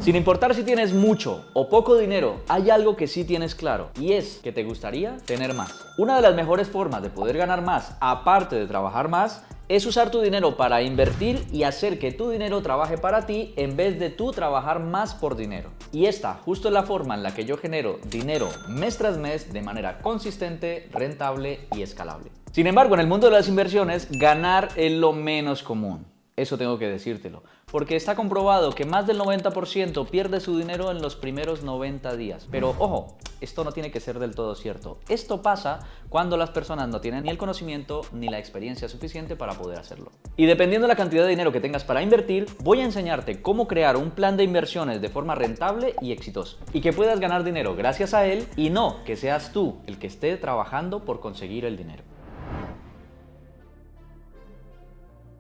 Sin importar si tienes mucho o poco dinero, hay algo que sí tienes claro, y es que te gustaría tener más. Una de las mejores formas de poder ganar más, aparte de trabajar más, es usar tu dinero para invertir y hacer que tu dinero trabaje para ti en vez de tú trabajar más por dinero. Y esta justo es la forma en la que yo genero dinero mes tras mes de manera consistente, rentable y escalable. Sin embargo, en el mundo de las inversiones, ganar es lo menos común. Eso tengo que decírtelo, porque está comprobado que más del 90% pierde su dinero en los primeros 90 días. Pero ojo, esto no tiene que ser del todo cierto. Esto pasa cuando las personas no tienen ni el conocimiento ni la experiencia suficiente para poder hacerlo. Y dependiendo de la cantidad de dinero que tengas para invertir, voy a enseñarte cómo crear un plan de inversiones de forma rentable y exitoso. Y que puedas ganar dinero gracias a él y no que seas tú el que esté trabajando por conseguir el dinero.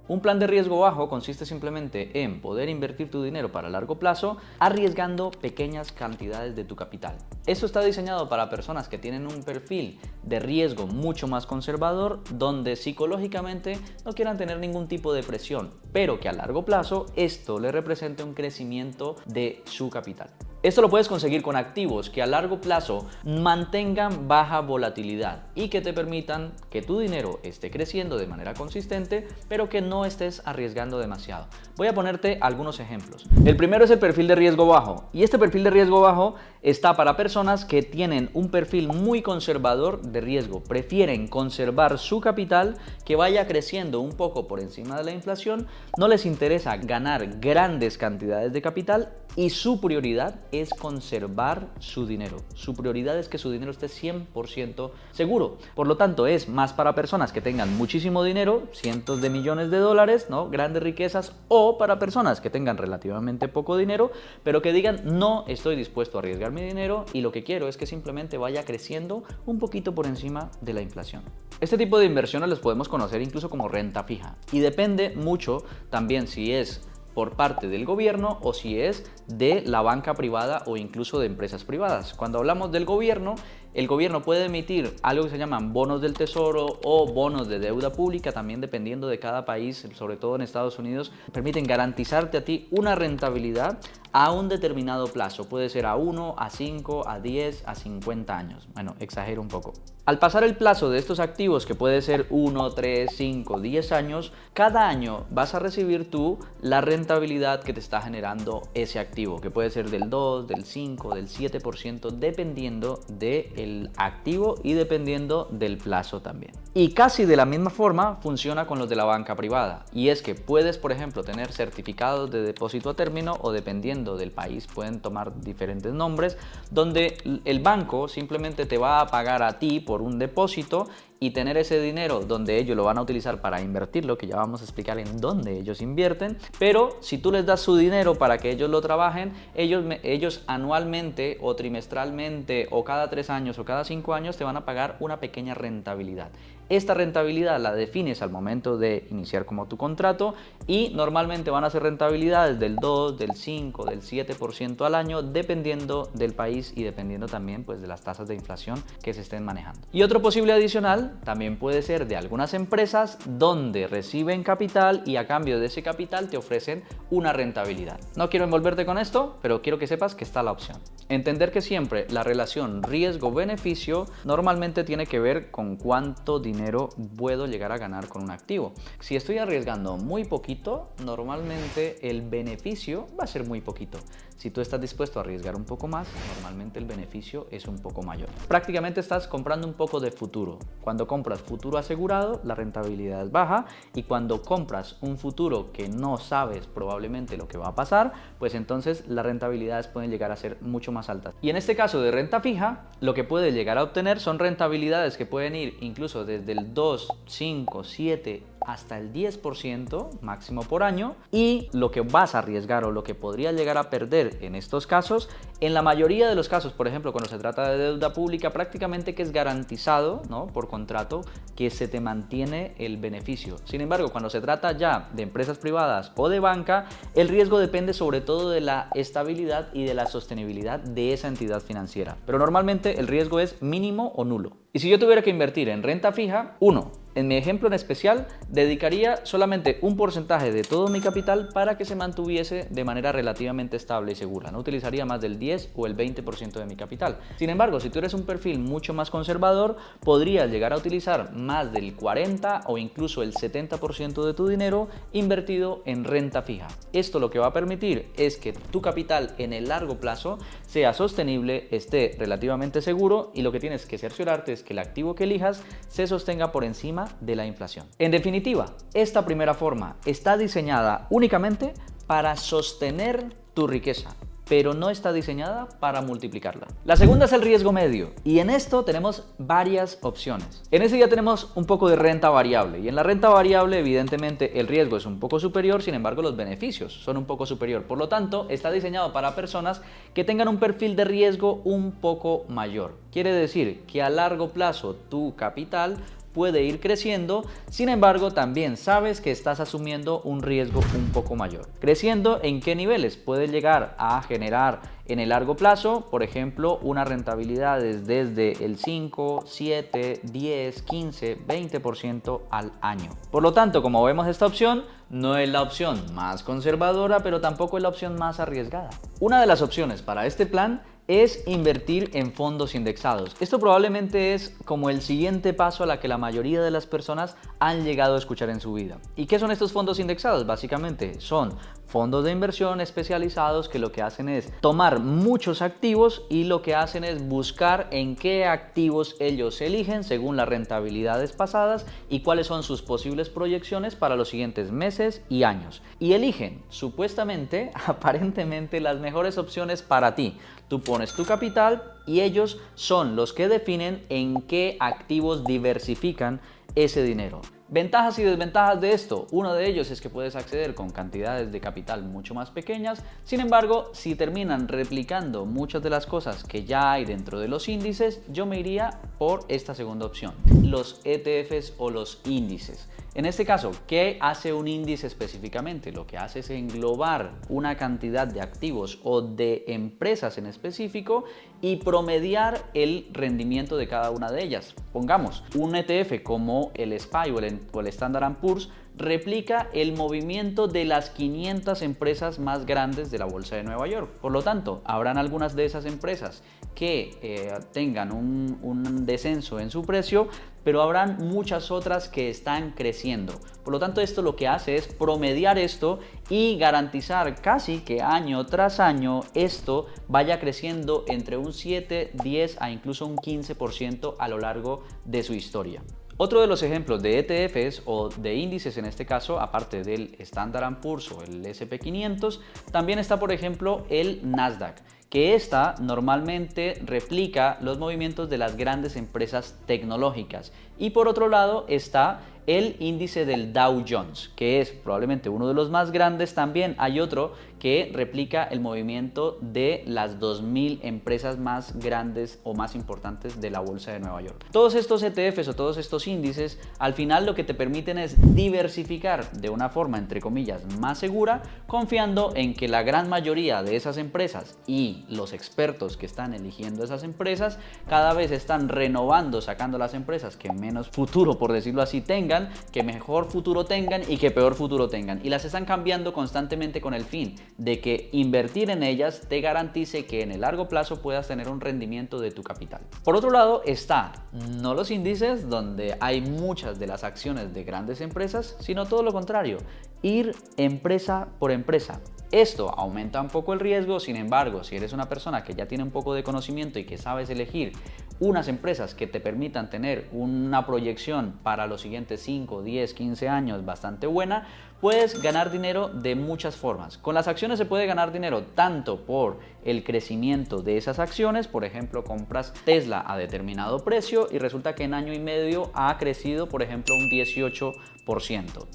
Un plan de riesgo bajo consiste simplemente en poder invertir tu dinero para largo plazo arriesgando pequeñas cantidades de tu capital. Esto está diseñado para personas que tienen un perfil de riesgo mucho más conservador, donde psicológicamente no quieran tener ningún tipo de presión, pero que a largo plazo esto le represente un crecimiento de su capital. Esto lo puedes conseguir con activos que a largo plazo mantengan baja volatilidad y que te permitan que tu dinero esté creciendo de manera consistente, pero que no estés arriesgando demasiado. Voy a ponerte algunos ejemplos. El primero es el perfil de riesgo bajo, y este perfil de riesgo bajo está para personas que tienen un perfil muy conservador de riesgo. Prefieren conservar su capital, que vaya creciendo un poco por encima de la inflación. No les interesa ganar grandes cantidades de capital y su prioridad es conservar su dinero. Su prioridad es que su dinero esté 100% seguro. Por lo tanto, es más para personas que tengan muchísimo dinero, cientos de millones de dólares, ¿no? Grandes riquezas, o para personas que tengan relativamente poco dinero, pero que digan, no estoy dispuesto a arriesgar mi dinero y lo que quiero es que simplemente vaya creciendo un poquito por encima de la inflación. Este tipo de inversiones los podemos conocer incluso como renta fija, y depende mucho también si es por parte del gobierno o si es de la banca privada o incluso de empresas privadas. Cuando hablamos del gobierno, el gobierno puede emitir algo que se llaman bonos del tesoro o bonos de deuda pública, también dependiendo de cada país, sobre todo en Estados Unidos, permiten garantizarte a ti una rentabilidad a un determinado plazo. Puede ser a 1, a 5, a 10, a 50 años. Bueno, exagero un poco. Al pasar el plazo de estos activos, que puede ser 1, 3, 5, 10 años, cada año vas a recibir tú la rentabilidad que te está generando ese activo, que puede ser del 2, del 5, del 7%, dependiendo del activo y dependiendo del plazo también. Y casi de la misma forma funciona con los de la banca privada, y es que puedes, por ejemplo, tener certificados de depósito a término, o dependiendo del país pueden tomar diferentes nombres, donde el banco simplemente te va a pagar a ti por un depósito y tener ese dinero donde ellos lo van a utilizar para invertirlo, que ya vamos a explicar en dónde ellos invierten. Pero si tú les das su dinero para que ellos lo trabajen, ellos anualmente o trimestralmente o cada 3 años o cada 5 años te van a pagar una pequeña rentabilidad. Esta rentabilidad la defines al momento de iniciar como tu contrato, y normalmente van a ser rentabilidades del 2, del 5, del 7% al año, dependiendo del país y dependiendo también pues de las tasas de inflación que se estén manejando. Y otro posible adicional también puede ser de algunas empresas donde reciben capital y a cambio de ese capital te ofrecen una rentabilidad. No quiero envolverte con esto, pero quiero que sepas que está la opción. Entender que siempre la relación riesgo-beneficio normalmente tiene que ver con cuánto dinero puedo llegar a ganar con un activo. Si estoy arriesgando muy poquito, normalmente el beneficio va a ser muy poquito. Si tú estás dispuesto a arriesgar un poco más, normalmente el beneficio es un poco mayor. Prácticamente estás comprando un poco de futuro. Cuando compras futuro asegurado, la rentabilidad es baja, y cuando compras un futuro que no sabes probablemente lo que va a pasar, pues entonces las rentabilidades pueden llegar a ser mucho más altas. Y en este caso de renta fija, lo que puedes llegar a obtener son rentabilidades que pueden ir incluso desde el 2, 5, 7 hasta el 10% máximo por año, y lo que vas a arriesgar o lo que podrías llegar a perder en estos casos, en la mayoría de los casos, por ejemplo cuando se trata de deuda pública, prácticamente que es garantizado, ¿no?, por contrato, que se te mantiene el beneficio. Sin embargo, cuando se trata ya de empresas privadas o de banca, el riesgo depende sobre todo de la estabilidad y de la sostenibilidad de esa entidad financiera, pero normalmente el riesgo es mínimo o nulo. Y si yo tuviera que invertir en renta fija, 1, En mi ejemplo en especial, dedicaría solamente un porcentaje de todo mi capital para que se mantuviese de manera relativamente estable y segura. No utilizaría más del 10 o el 20% de mi capital. Sin embargo, si tú eres un perfil mucho más conservador, podrías llegar a utilizar más del 40 o incluso el 70% de tu dinero invertido en renta fija. Esto lo que va a permitir es que tu capital en el largo plazo sea sostenible, esté relativamente seguro y lo que tienes que cerciorarte es que el activo que elijas se sostenga por encima de la inflación. En definitiva, esta primera forma está diseñada únicamente para sostener tu riqueza, pero no está diseñada para multiplicarla. La segunda es el riesgo medio y en esto tenemos varias opciones. En ese ya tenemos un poco de renta variable y en la renta variable evidentemente el riesgo es un poco superior, sin embargo los beneficios son un poco superior. Por lo tanto, está diseñado para personas que tengan un perfil de riesgo un poco mayor. Quiere decir que a largo plazo tu capital puede ir creciendo, sin embargo también sabes que estás asumiendo un riesgo un poco mayor. Creciendo, ¿en qué niveles? Puede llegar a generar en el largo plazo, por ejemplo, unas rentabilidades desde el 5, 7, 10, 15, 20% al año. Por lo tanto, como vemos, esta opción no es la opción más conservadora, pero tampoco es la opción más arriesgada. Una de las opciones para este plan es invertir en fondos indexados. Esto probablemente es como el siguiente paso a la que la mayoría de las personas han llegado a escuchar en su vida. ¿Y qué son estos fondos indexados? Básicamente son fondos de inversión especializados que lo que hacen es tomar muchos activos y lo que hacen es buscar en qué activos ellos eligen según las rentabilidades pasadas y cuáles son sus posibles proyecciones para los siguientes meses y años. Y eligen supuestamente, aparentemente, las mejores opciones para ti. Tú pones tu capital y ellos son los que definen en qué activos diversifican ese dinero. Ventajas y desventajas de esto. Uno de ellos es que puedes acceder con cantidades de capital mucho más pequeñas. Sin embargo, si terminan replicando muchas de las cosas que ya hay dentro de los índices, yo me iría por esta segunda opción, los ETFs o los índices. En este caso, ¿qué hace un índice específicamente? Lo que hace es englobar una cantidad de activos o de empresas en específico y promediar el rendimiento de cada una de ellas. Pongamos, un ETF como el SPY o el Standard & Poor's replica el movimiento de las 500 empresas más grandes de la Bolsa de Nueva York. Por lo tanto, habrán algunas de esas empresas que tengan un descenso en su precio, pero habrán muchas otras que están creciendo. Por lo tanto, esto lo que hace es promediar esto y garantizar casi que año tras año esto vaya creciendo entre un 7, 10 a incluso un 15% a lo largo de su historia. Otro de los ejemplos de ETFs o de índices en este caso, aparte del Standard & Poor's o el SP500, también está por ejemplo el Nasdaq, que esta normalmente replica los movimientos de las grandes empresas tecnológicas. Y por otro lado está el índice del Dow Jones, que es probablemente uno de los más grandes. También hay otro que replica el movimiento de las 2000 empresas más grandes o más importantes de la Bolsa de Nueva York. Todos estos ETFs o todos estos índices al final lo que te permiten es diversificar de una forma entre comillas más segura, confiando en que la gran mayoría de esas empresas y los expertos que están eligiendo esas empresas cada vez están renovando, sacando las empresas que menos futuro, por decirlo así, tengan, que mejor futuro tengan y que peor futuro tengan, y las están cambiando constantemente con el fin de que invertir en ellas te garantice que en el largo plazo puedas tener un rendimiento de tu capital. Por otro lado está no los índices donde hay muchas de las acciones de grandes empresas, sino todo lo contrario, ir empresa por empresa. Esto aumenta un poco el riesgo, sin embargo, si eres una persona que ya tiene un poco de conocimiento y que sabes elegir unas empresas que te permitan tener una proyección para los siguientes 5, 10, 15 años bastante buena, puedes ganar dinero de muchas formas. Con las acciones se puede ganar dinero tanto por el crecimiento de esas acciones, por ejemplo, compras Tesla a determinado precio y resulta que en año y medio ha crecido, por ejemplo, un 18%.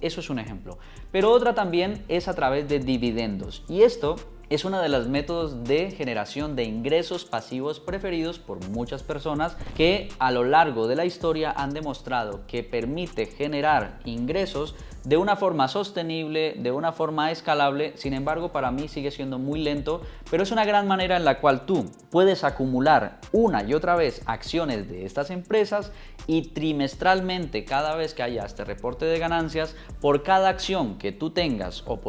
Eso es un ejemplo. Pero otra también es a través de dividendos, y esto es uno de los métodos de generación de ingresos pasivos preferidos por muchas personas que a lo largo de la historia han demostrado que permite generar ingresos de una forma sostenible, de una forma escalable. Sin embargo, para mí sigue siendo muy lento, pero es una gran manera en la cual tú puedes acumular una y otra vez acciones de estas empresas y trimestralmente, cada vez que haya este reporte de ganancias, por cada acción que tú tengas o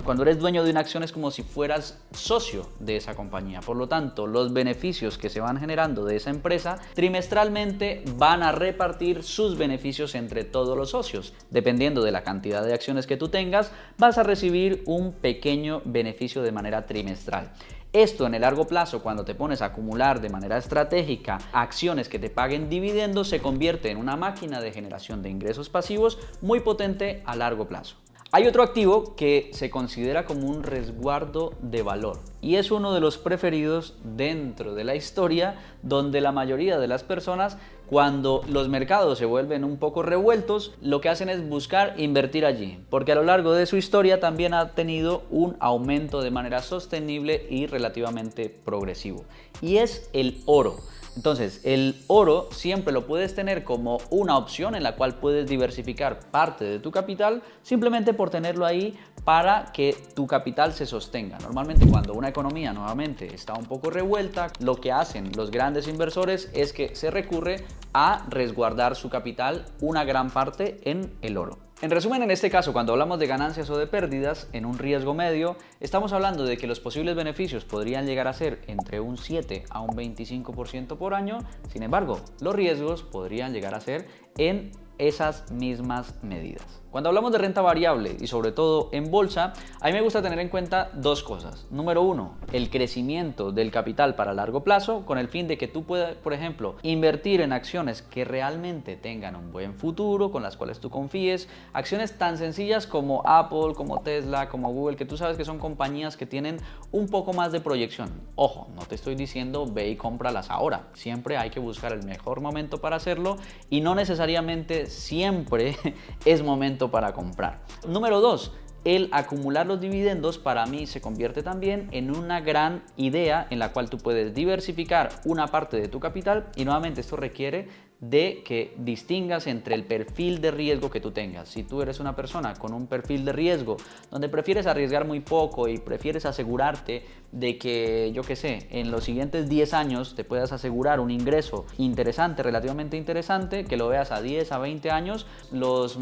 cuando eres dueño de una acción es como si fueras socio de esa compañía. Por lo tanto, los beneficios que se van generando de esa empresa trimestralmente van a repartir sus beneficios entre todos los socios. Dependiendo de la cantidad de acciones que tú tengas, vas a recibir un pequeño beneficio de manera trimestral. Esto en el largo plazo, cuando te pones a acumular de manera estratégica acciones que te paguen dividendos, se convierte en una máquina de generación de ingresos pasivos muy potente a largo plazo. Hay otro activo que se considera como un resguardo de valor y es uno de los preferidos dentro de la historia, donde la mayoría de las personas, cuando los mercados se vuelven un poco revueltos, lo que hacen es buscar invertir allí, porque a lo largo de su historia también ha tenido un aumento de manera sostenible y relativamente progresivo, y es el oro. Entonces, el oro siempre lo puedes tener como una opción en la cual puedes diversificar parte de tu capital simplemente por tenerlo ahí para que tu capital se sostenga. Normalmente cuando una economía nuevamente está un poco revuelta, lo que hacen los grandes inversores es que se recurre a resguardar su capital, una gran parte en el oro. En resumen, en este caso, cuando hablamos de ganancias o de pérdidas en un riesgo medio, estamos hablando de que los posibles beneficios podrían llegar a ser entre un 7 a un 25% por año. Sin embargo, los riesgos podrían llegar a ser en esas mismas medidas. Cuando hablamos de renta variable y sobre todo en bolsa, a mí me gusta tener en cuenta dos cosas. Número uno, el crecimiento del capital para largo plazo, con el fin de que tú puedas, por ejemplo, invertir en acciones que realmente tengan un buen futuro, con las cuales tú confíes, acciones tan sencillas como Apple, como Tesla, como Google, que tú sabes que son compañías que tienen un poco más de proyección. Ojo, no te estoy diciendo ve y cómpralas ahora, siempre hay que buscar el mejor momento para hacerlo y no necesariamente siempre es momento para comprar. Número 2, el acumular los dividendos para mí se convierte también en una gran idea en la cual tú puedes diversificar una parte de tu capital y nuevamente esto requiere de que distingas entre el perfil de riesgo que tú tengas. Si tú eres una persona con un perfil de riesgo donde prefieres arriesgar muy poco y prefieres asegurarte de que, yo qué sé, en los siguientes 10 años te puedas asegurar un ingreso interesante, relativamente interesante, que lo veas a 10, a 20 años, los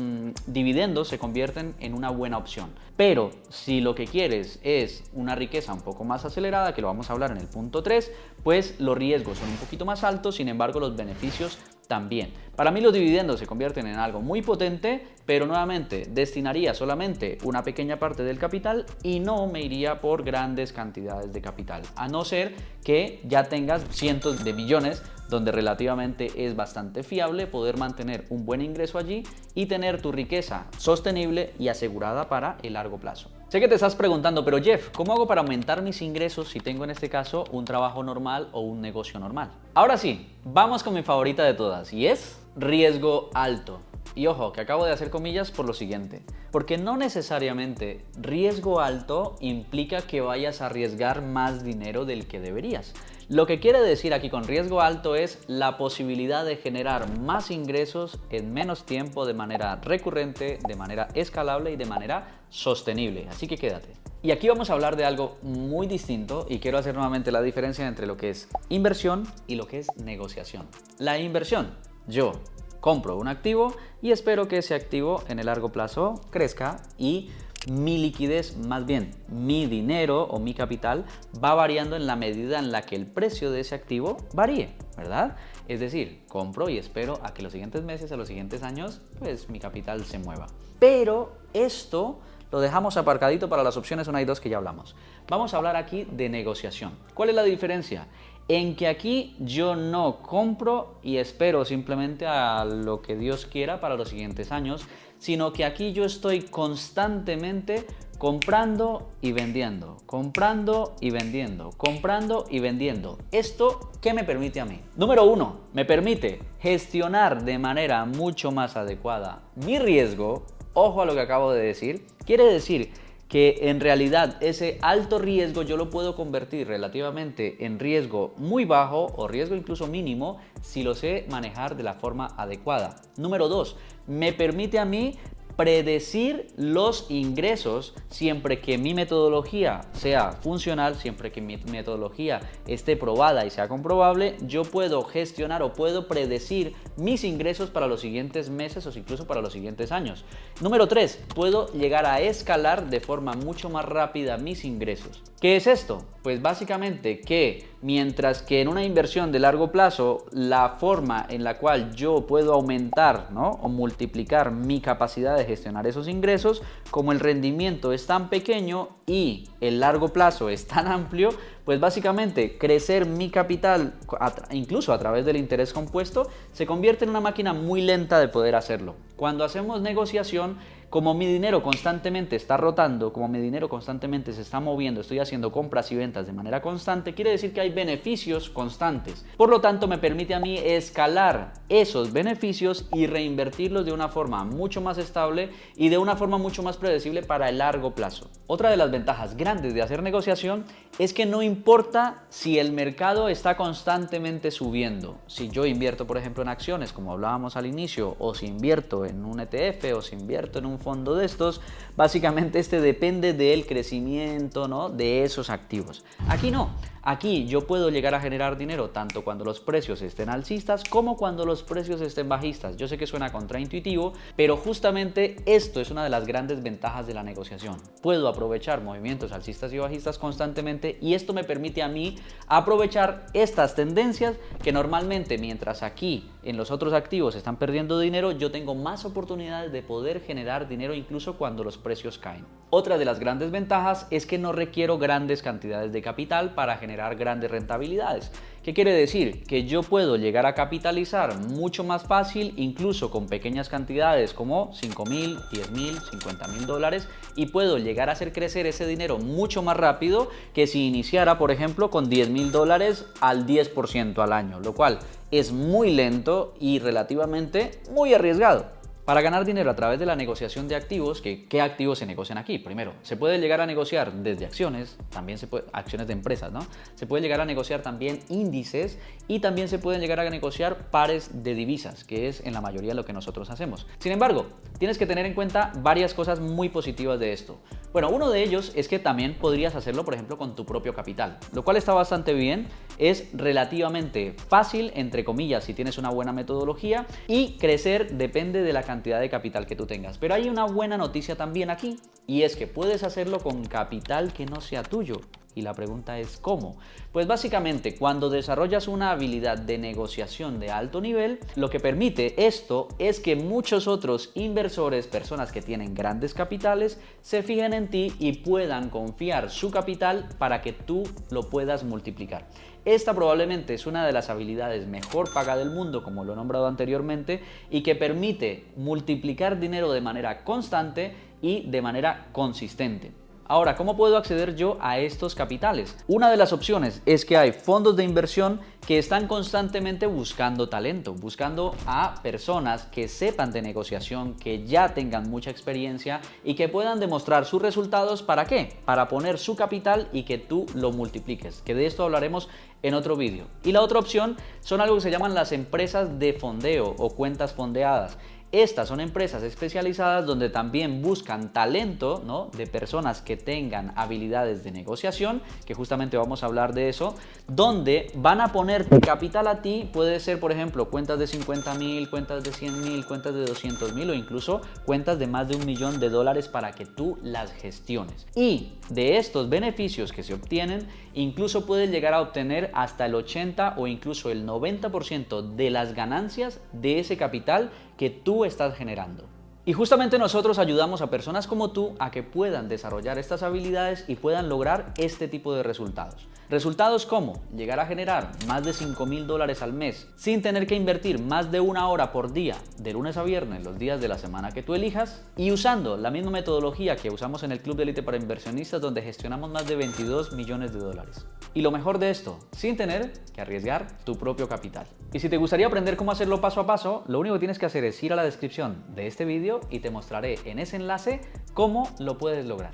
dividendos se convierten en una buena opción. Pero si lo que quieres es una riqueza un poco más acelerada, que lo vamos a hablar en el punto 3, pues los riesgos son un poquito más altos, sin embargo los beneficios también. Para mí los dividendos se convierten en algo muy potente, pero nuevamente destinaría solamente una pequeña parte del capital y no me iría por grandes cantidades de capital, a no ser que ya tengas cientos de millones, donde relativamente es bastante fiable poder mantener un buen ingreso allí y tener tu riqueza sostenible y asegurada para el largo plazo. Sé que te estás preguntando, pero Jeff, ¿cómo hago para aumentar mis ingresos si tengo en este caso un trabajo normal o un negocio normal? Ahora sí, vamos con mi favorita de todas y es riesgo alto. Y ojo, que acabo de hacer comillas por lo siguiente, porque no necesariamente riesgo alto implica que vayas a arriesgar más dinero del que deberías. Lo que quiere decir aquí con riesgo alto es la posibilidad de generar más ingresos en menos tiempo de manera recurrente, de manera escalable y de manera sostenible. Así que quédate. Y aquí vamos a hablar de algo muy distinto y quiero hacer nuevamente la diferencia entre lo que es inversión y lo que es negociación. La inversión, yo compro un activo y espero que ese activo en el largo plazo crezca y mi liquidez, más bien mi dinero o mi capital, va variando en la medida en la que el precio de ese activo varíe, ¿verdad? Es decir, compro y espero a que los siguientes meses, a los siguientes años, pues mi capital se mueva. Pero esto lo dejamos aparcadito para las opciones 1 y 2 que ya hablamos. Vamos a hablar aquí de negociación. ¿Cuál es la diferencia? En que aquí yo no compro y espero simplemente a lo que Dios quiera para los siguientes años, sino que aquí yo estoy constantemente comprando y vendiendo, comprando y vendiendo, comprando y vendiendo. ¿Esto qué me permite a mí? Número 1, me permite gestionar de manera mucho más adecuada mi riesgo. Ojo a lo que acabo de decir. Quiere decir que en realidad ese alto riesgo yo lo puedo convertir relativamente en riesgo muy bajo o riesgo incluso mínimo si lo sé manejar de la forma adecuada. Número 2, me permite a mí predecir los ingresos siempre que mi metodología sea funcional, siempre que mi metodología esté probada y sea comprobable. Yo puedo gestionar o puedo predecir mis ingresos para los siguientes meses o incluso para los siguientes años. Número 3, puedo llegar a escalar de forma mucho más rápida mis ingresos. ¿Qué es esto? Pues básicamente que mientras que en una inversión de largo plazo, la forma en la cual yo puedo aumentar, ¿no?, o multiplicar mi capacidad de gestionar esos ingresos, como el rendimiento es tan pequeño y el largo plazo es tan amplio, pues básicamente crecer mi capital, incluso a través del interés compuesto, se convierte en una máquina muy lenta de poder hacerlo. Cuando hacemos negociación, como mi dinero constantemente está rotando, como mi dinero constantemente se está moviendo, estoy haciendo compras y ventas de manera constante, quiere decir que hay beneficios constantes. Por lo tanto, me permite a mí escalar esos beneficios y reinvertirlos de una forma mucho más estable y de una forma mucho más predecible para el largo plazo. Otra de las ventajas grandes de hacer negociación es que no importa si el mercado está constantemente subiendo. Si yo invierto, por ejemplo, en acciones, como hablábamos al inicio, o si invierto en un ETF o si invierto en un fondo de estos, básicamente depende del crecimiento, ¿no?, de esos activos. Aquí no. Aquí yo puedo llegar a generar dinero tanto cuando los precios estén alcistas como cuando los precios estén bajistas. Yo sé que suena contraintuitivo, pero justamente esto es una de las grandes ventajas de la negociación. Puedo aprovechar movimientos alcistas y bajistas constantemente y esto me permite a mí aprovechar estas tendencias que normalmente, mientras aquí en los otros activos están perdiendo dinero, yo tengo más oportunidades de poder generar dinero incluso cuando los precios caen. Otra de las grandes ventajas es que no requiero grandes cantidades de capital para generar grandes rentabilidades. ¿Qué quiere decir? Que yo puedo llegar a capitalizar mucho más fácil, incluso con pequeñas cantidades como 5.000, 10.000, 50.000 dólares, y puedo llegar a hacer crecer ese dinero mucho más rápido que si iniciara, por ejemplo, con 10.000 dólares al 10% al año, lo cual es muy lento y relativamente muy arriesgado. Para ganar dinero a través de la negociación de activos, ¿qué activos se negocian aquí? Primero, se puede llegar a negociar desde acciones, también acciones de empresas, ¿no? Se puede llegar a negociar también índices y también se pueden llegar a negociar pares de divisas, que es en la mayoría lo que nosotros hacemos. Sin embargo, tienes que tener en cuenta varias cosas muy positivas de esto. Bueno, uno de ellos es que también podrías hacerlo, por ejemplo, con tu propio capital, lo cual está bastante bien, es relativamente fácil, entre comillas, si tienes una buena metodología, y crecer depende de la cantidad de capital que tú tengas. Pero hay una buena noticia también aquí, y es que puedes hacerlo con capital que no sea tuyo. Y la pregunta es ¿cómo? Pues básicamente cuando desarrollas una habilidad de negociación de alto nivel, lo que permite esto es que muchos otros inversores, personas que tienen grandes capitales, se fijen en ti y puedan confiar su capital para que tú lo puedas multiplicar. Esta probablemente es una de las habilidades mejor pagadas del mundo, como lo he nombrado anteriormente, y que permite multiplicar dinero de manera constante y de manera consistente. Ahora, ¿cómo puedo acceder yo a estos capitales? Una de las opciones es que hay fondos de inversión que están constantemente buscando talento, buscando a personas que sepan de negociación, que ya tengan mucha experiencia y que puedan demostrar sus resultados. ¿Para qué? Para poner su capital y que tú lo multipliques, que de esto hablaremos en otro vídeo. Y la otra opción son algo que se llaman las empresas de fondeo o cuentas fondeadas. Estas son empresas especializadas donde también buscan talento, ¿no?, de personas que tengan habilidades de negociación, que justamente vamos a hablar de eso, donde van a ponerte capital a ti. Puede ser, por ejemplo, cuentas de 50.000, cuentas de 100.000, cuentas de 200.000 o incluso cuentas de más de $1 millón para que tú las gestiones. Y de estos beneficios que se obtienen, incluso puedes llegar a obtener hasta el 80 o incluso el 90% de las ganancias de ese capital que tú estás generando. Y justamente nosotros ayudamos a personas como tú a que puedan desarrollar estas habilidades y puedan lograr este tipo de resultados. Resultados como llegar a generar más de $5.000 al mes sin tener que invertir más de 1 hora por día, de lunes a viernes, los días de la semana que tú elijas, y usando la misma metodología que usamos en el Club de Élite para Inversionistas, donde gestionamos más de $22 millones. Y lo mejor de esto, sin tener que arriesgar tu propio capital. Y si te gustaría aprender cómo hacerlo paso a paso, lo único que tienes que hacer es ir a la descripción de este vídeo y te mostraré en ese enlace cómo lo puedes lograr.